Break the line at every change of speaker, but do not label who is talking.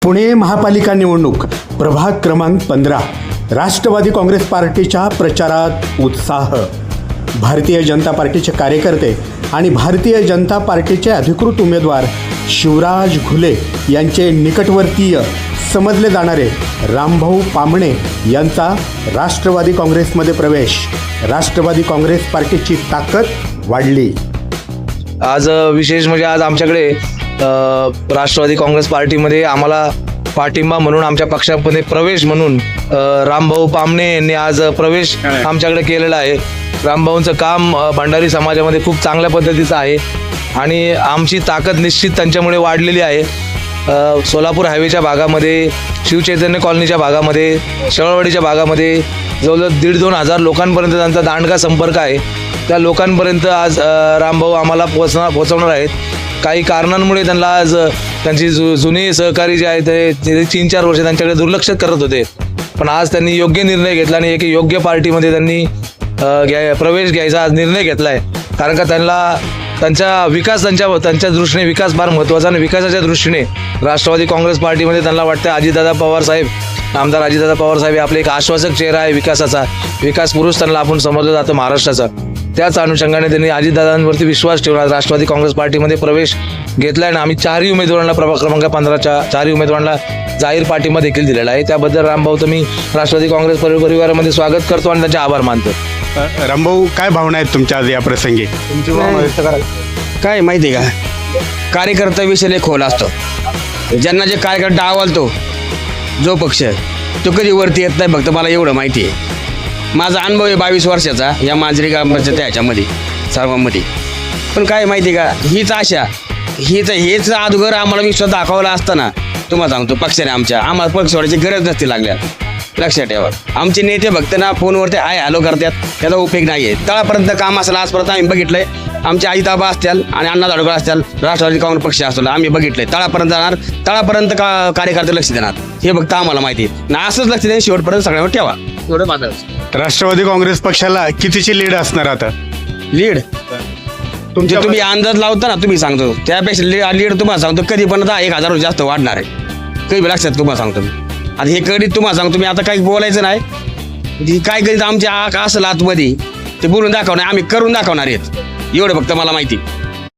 पुणे महापालिका निवडणूक प्रभाग क्रमांक 15 राष्ट्रवादी काँग्रेस पार्टीच्या प्रचारात उत्साह. भारतीय जनता पार्टीचे कार्यकर्ते आणि भारतीय जनता पार्टीचे अधिकृत उमेदवार शिवराज घुले यांचे निकटवर्तीय समजले जाणारे रामभाऊ पामणे यांचा राष्ट्रवादी काँग्रेसमध्ये प्रवेश. राष्ट्रवादी काँग्रेस पार्टीची ताकद वाढली.
आज विशेष म्हणजे आज आमच्याकडे राष्ट्रवादी काँग्रेस पार्टीमध्ये आम्हाला पाठिंबा म्हणून आमच्या पक्षामध्ये प्रवेश म्हणून रामभाऊ पामणे यांनी आज प्रवेश आमच्याकडे केलेला आहे. रामभाऊंचं काम भंडारी समाजामध्ये खूप चांगल्या पद्धतीचं आहे आणि आमची ताकद निश्चित त्यांच्यामुळे वाढलेली आहे. सोलापूर हायवेच्या भागामध्ये, शिवचैतन्य कॉलनीच्या भागामध्ये, शेवळवाडीच्या भागामध्ये जवळजवळ 1,500-2 हजार लोकांपर्यंत त्यांचा दांडगा संपर्क आहे. त्या लोकांपर्यंत आज रामभाऊ आम्हाला पोचवणार आहेत. काही कारणांमुळे त्यांना आज त्यांची जुने सहकारी जे आहेत ते 3-4 वर्ष त्यांच्याकडे दुर्लक्ष करत होते, पण आज त्यांनी योग्य निर्णय घेतला आणि एक योग्य पार्टीमध्ये त्यांनी प्रवेश घ्यायचा आज निर्णय घेतला आहे. कारण का त्यांना त्यांचा विकास त्यांच्या दृष्टीने विकास फार महत्त्वाचा आणि विकासाच्या दृष्टीने राष्ट्रवादी काँग्रेस पार्टीमध्ये त्यांना वाटतं अजितदादा पवार साहेब, आमदार अजितदादा पवार साहेब हे आपले एक आश्वासक चेहरा आहे विकासाचा, विकास पुरुष त्यांना आपण समजलं जातं महाराष्ट्राचा. त्याच अनुषंगाने त्यांनी अजितदादांवरती विश्वास ठेवून आज राष्ट्रवादी काँग्रेस पार्टीमध्ये प्रवेश घेतला आहे आणि आम्ही 4ही उमेदवारांना प्रभाग क्रमांक 15च्या 4ही उमेदवारांना जाहीर पाठिंबा देखील दिलेला आहे. त्याबद्दल रामभाऊचं मी राष्ट्रवादी काँग्रेस परिवारामध्ये स्वागत करतो आणि त्यांचे आभार मानतो.
रामभाऊ, काय भावना आहेत तुमच्या आज या प्रसंगी?
तुमची भावना व्यक्त करा.
काय माहिती आहे का, कार्यकर्ता विषय खोल असतो. ज्यांना जे कार्यकर्ता आवडतो जो पक्ष तो कधी वरती येत नाही. फक्त मला एवढं माहिती आहे. माझा अनुभव आहे 22 वर्षाचा या मांजरी ग्रामपंचायत ह्याच्यामध्ये सर्वांमध्ये. पण काय माहिती आहे का, हीच आशा हेच अगोदर आम्हाला विश्वास दाखवला असताना तुम्हाला सांगतो पक्षाने आम्हाला पक्ष सोडायची गरज नसती लागल्या. लक्षात ठेवा, आमचे नेते फक्त ना फोनवरती हॅलो करतात, त्याचा उपयोग नाही आहे. तळापर्यंत काम असेल आजपर्यंत आम्ही बघितलंय. आमचे आईताबा असतील आणि अण्णा दाडोकर असतील, राष्ट्रवादी काँग्रेस पक्ष असतो आम्ही बघितलंय. तळापर्यंत जाणार, तळापर्यंत कार्यकर्ते लक्ष देणार हे फक्त आम्हाला माहिती आहे ना. असंच लक्ष देणं शेवटपर्यंत सगळ्यांवर ठेवा. एवढं माझं.
राष्ट्रवादी काँग्रेस पक्षाला कितीची लीड असणार आता?
लीड तुमचे तुम्ही अंदाज लावता ना, तुम्ही सांगतो त्यापेक्षा लीड तुम्हाला सांगतो कधी पण 1000 जास्त वाढणार आहे. काही लक्षात तुम्हाला सांगतो मी. आता हे कधी तुम्हाला सांगतो मी, आता काही बोलायचं नाही. काय कधी आमच्या असं आतमध्ये ते बोलून दाखवणार, आम्ही करून दाखवणार आहेत. एवढं फक्त मला माहिती.